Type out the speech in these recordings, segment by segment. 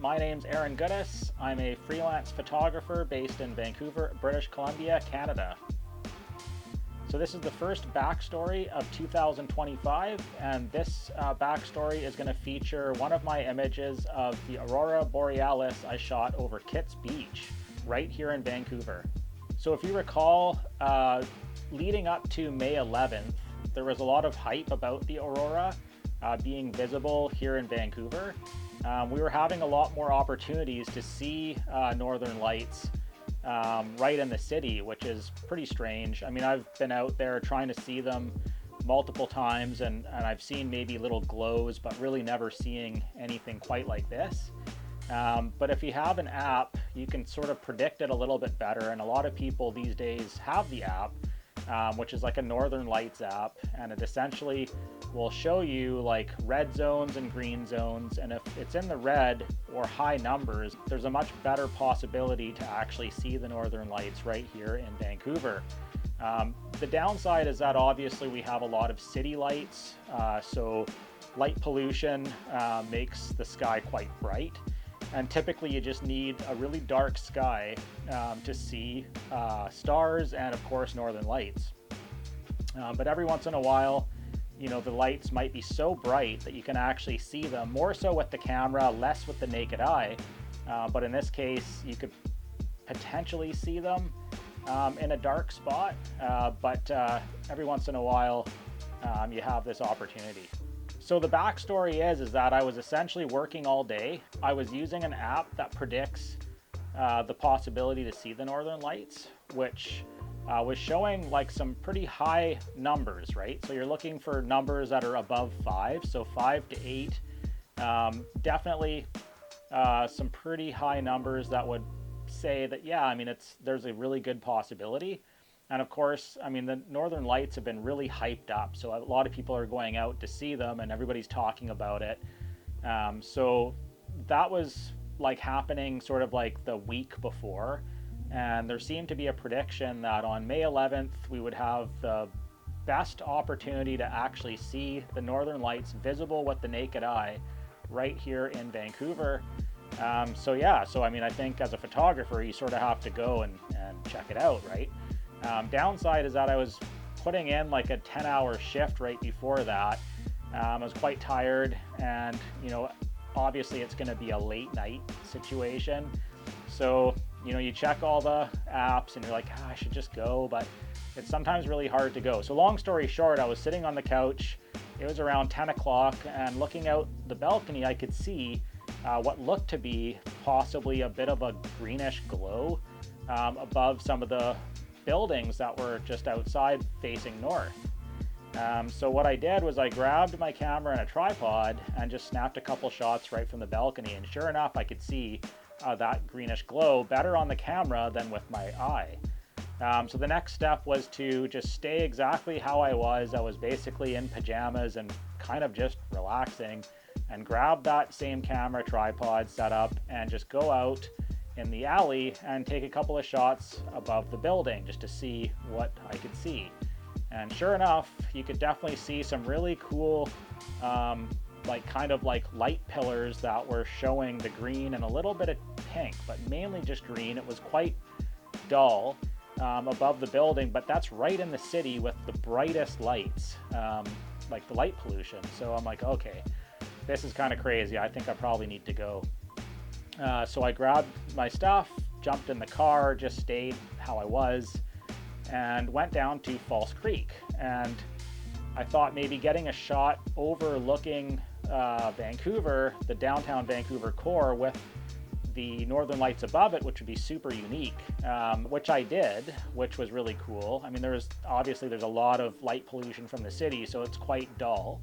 my name's Goodis. I'm a freelance photographer based in Vancouver, British Columbia, Canada. So this is the first backstory of 2025, and this backstory is going to feature one of my images of the Aurora Borealis I shot over Kits Beach, right here in Vancouver. So if you recall, leading up to May 11th, there was a lot of hype about the Aurora being visible here in Vancouver. We were having a lot more opportunities to see northern lights right in the city, which is pretty strange. I mean, I've been out there trying to see them multiple times, and I've seen maybe little glows, but really never seeing anything quite like this. But if you have an app, you can sort of predict it a little bit better, and a lot of people these days have the app, which is like a Northern Lights app, and it essentially will show you like red zones and green zones, and if it's in the red or high numbers, there's a much better possibility to actually see the Northern Lights right here in Vancouver. The downside is that obviously we have a lot of city lights, so light pollution makes the sky quite bright, and typically you just need a really dark sky to see stars and of course Northern Lights. But every once in a while, you know, the lights might be so bright that you can actually see them, more so with the camera, less with the naked eye. But in this case, you could potentially see them in a dark spot, but every once in a while you have this opportunity. So the backstory is that I was essentially working all day. I was using an app that predicts the possibility to see the Northern Lights, which was showing like some pretty high numbers, right? So you're looking for numbers that are above 5, so 5 to 8. Definitely some pretty high numbers that would say that, yeah, I mean, there's a really good possibility. And of course, I mean, the Northern Lights have been really hyped up, so a lot of people are going out to see them and everybody's talking about it. So that was like happening sort of like the week before. And there seemed to be a prediction that on May 11th, we would have the best opportunity to actually see the Northern Lights visible with the naked eye right here in Vancouver. So yeah, so I mean, I think as a photographer, you sort of have to go and check it out, right? Downside is that I was putting in like a 10-hour shift right before that. I was quite tired, and you know, obviously it's going to be a late night situation. So, you know, you check all the apps and you're like, I should just go, but it's sometimes really hard to go. So long story short, I was sitting on the couch. It was around 10 o'clock, and looking out the balcony, I could see what looked to be possibly a bit of a greenish glow above some of the buildings that were just outside facing north. So what I did was I grabbed my camera and a tripod and just snapped a couple shots right from the balcony, and sure enough, I could see that greenish glow better on the camera than with my eye. So the next step was to just stay exactly how I was. I was basically in pajamas and kind of just relaxing, and grab that same camera tripod setup and just go out in the alley and take a couple of shots above the building just to see what I could see. And sure enough, you could definitely see some really cool like kind of like light pillars that were showing the green and a little bit of pink, but mainly just green. It was quite dull above the building, but that's right in the city with the brightest lights, like the light pollution. So I'm like, okay, this is kind of crazy. I think I probably need to go. So I grabbed my stuff, jumped in the car, just stayed how I was, and went down to False Creek. And I thought maybe getting a shot overlooking Vancouver, the downtown Vancouver core, with the Northern Lights above it, which would be super unique, which I did, which was really cool. I mean, there's a lot of light pollution from the city, so it's quite dull,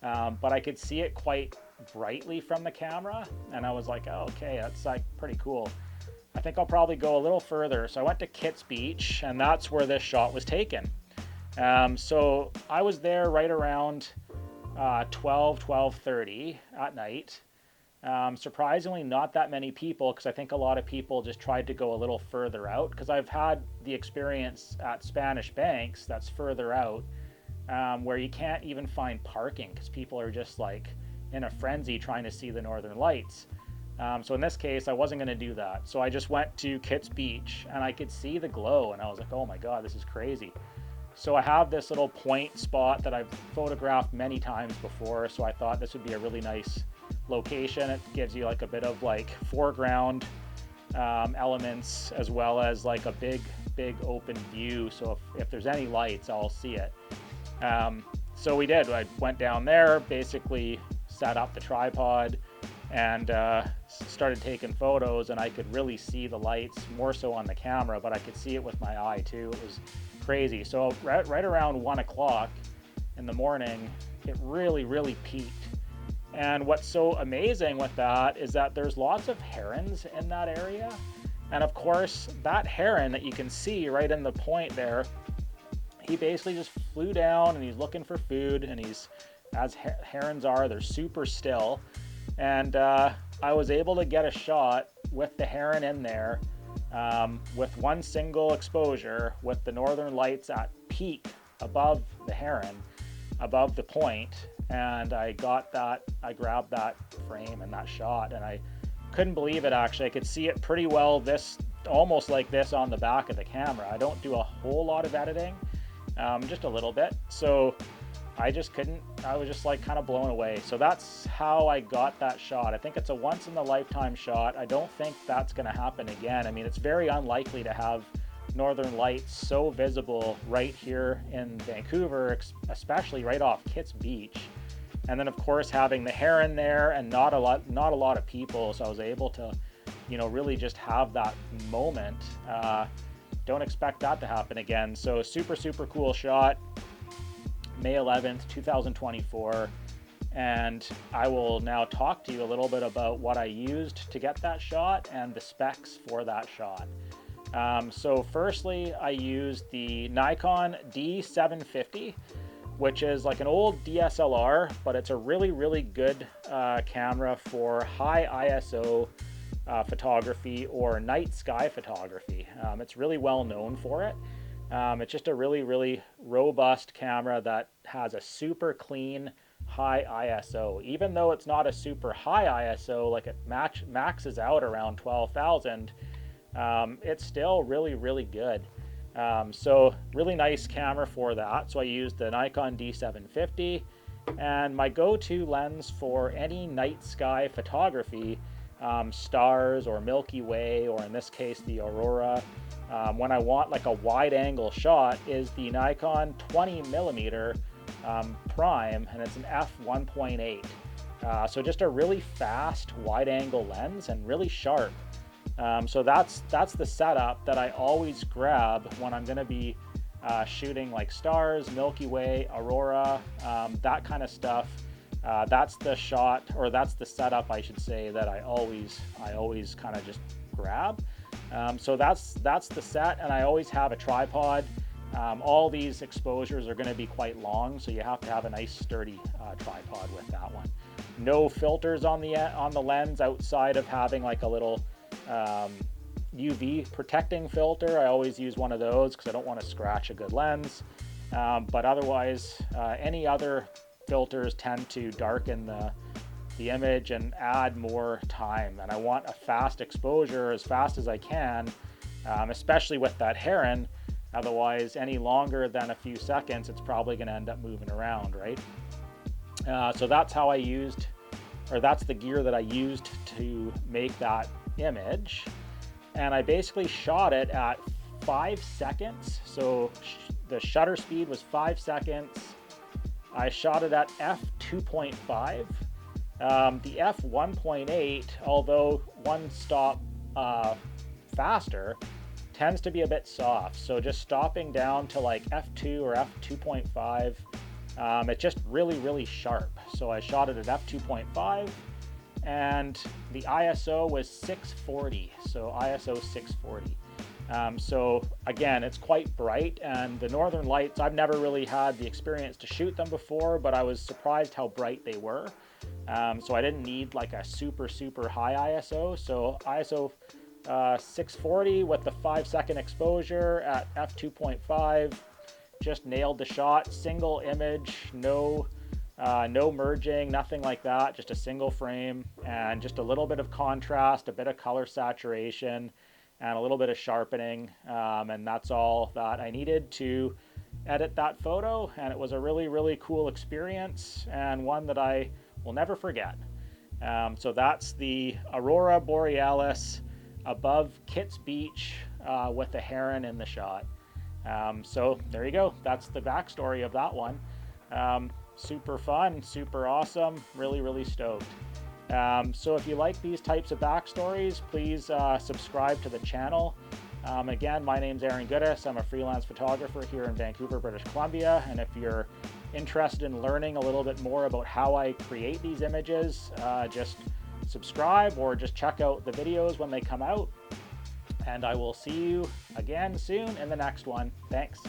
but I could see it quite brightly from the camera, and I was like, oh, okay, that's like pretty cool. I think I'll probably go a little further. So I went to Kits Beach, and that's where this shot was taken. So I was there right around 12:30 at night. Surprisingly, not that many people, because I think a lot of people just tried to go a little further out, because I've had the experience at Spanish Banks that's further out, where you can't even find parking because people are just like in a frenzy trying to see the Northern Lights. So in this case, I wasn't going to do that. So I just went to Kits Beach and I could see the glow and I was like, oh my God, this is crazy. So I have this little point spot that I've photographed many times before. So I thought this would be a really nice location. It gives you like a bit of like foreground elements as well as like a big open view. So if there's any lights, I'll see it. So we did. I went down there, basically set up the tripod and started taking photos, and I could really see the lights more so on the camera, but I could see it with my eye too. It was crazy. So right around 1 o'clock in the morning, it really peaked. And what's so amazing with that is that there's lots of herons in that area. And of course, that heron that you can see right in the point there, he basically just flew down and he's looking for food, and he's, as herons are, they're super still. And I was able to get a shot with the heron in there with one single exposure with the northern lights at peak above the heron, above the point. And I grabbed that frame and that shot, and I couldn't believe it. Actually, I could see it pretty well, almost like this on the back of the camera. I don't do a whole lot of editing, just a little bit. So I was just like kind of blown away. So that's how I got that shot. I think it's a once in a lifetime shot. I don't think that's going to happen again. I mean, it's very unlikely to have northern lights so visible right here in Vancouver, especially right off Kits Beach. And then of course having the heron there and not a lot of people, so I was able to, really just have that moment. Don't expect that to happen again. So super cool shot. May 11th, 2024. And I will now talk to you a little bit about what I used to get that shot and the specs for that shot. So firstly, I used the Nikon D750, which is like an old DSLR, but it's a really good camera for high ISO photography or night sky photography. It's really well known for it. It's just a really robust camera that has a super clean high ISO. Even though it's not a super high ISO, like it maxes out around 12,000, it's still really good. So really nice camera for that. So I used the Nikon D750, and my go-to lens for any night sky photography, stars or Milky Way, or in this case the Aurora, when I want like a wide angle shot, is the Nikon 20mm prime, and it's an F1.8. So just a really fast wide angle lens and really sharp. So that's the setup that I always grab when I'm going to be shooting like stars, Milky Way, Aurora, that kind of stuff. That's the shot, or that's the setup, I should say, that I always kind of just grab. So that's the set, and I always have a tripod. All these exposures are going to be quite long, so you have to have a nice sturdy tripod with that one. No filters on the lens outside of having like a little UV protecting filter. I always use one of those because I don't want to scratch a good lens. But otherwise, any other filters tend to darken the image and add more time. And I want a fast exposure as fast as I can, especially with that heron. Otherwise, any longer than a few seconds, it's probably going to end up moving around, right? So that's how that's the gear that I used to make that image. And I basically shot it at 5 seconds. So the shutter speed was 5 seconds. I shot it at f2.5. The f1.8, although one stop faster, tends to be a bit soft. So just stopping down to like f2 or f2.5, it's just really sharp. So I shot it at f2.5, and the ISO was 640. So ISO 640. So again, it's quite bright, and the northern lights, I've never really had the experience to shoot them before, but I was surprised how bright they were. So I didn't need like a super high ISO. So ISO 640 with the 5 second exposure at f2.5, just nailed the shot. Single image, no No merging, nothing like that, just a single frame and just a little bit of contrast, a bit of color saturation, and a little bit of sharpening. And that's all that I needed to edit that photo. And it was a really, really cool experience and one that I will never forget. So that's the Aurora Borealis above Kitts Beach with the heron in the shot. So there you go. That's the backstory of that one. Super fun, super awesome, really, really stoked. So if you like these types of backstories, please subscribe to the channel. Again, my name's Aaron Goodis. I'm a freelance photographer here in Vancouver, British Columbia. And if you're interested in learning a little bit more about how I create these images, just subscribe or just check out the videos when they come out. And I will see you again soon in the next one. Thanks.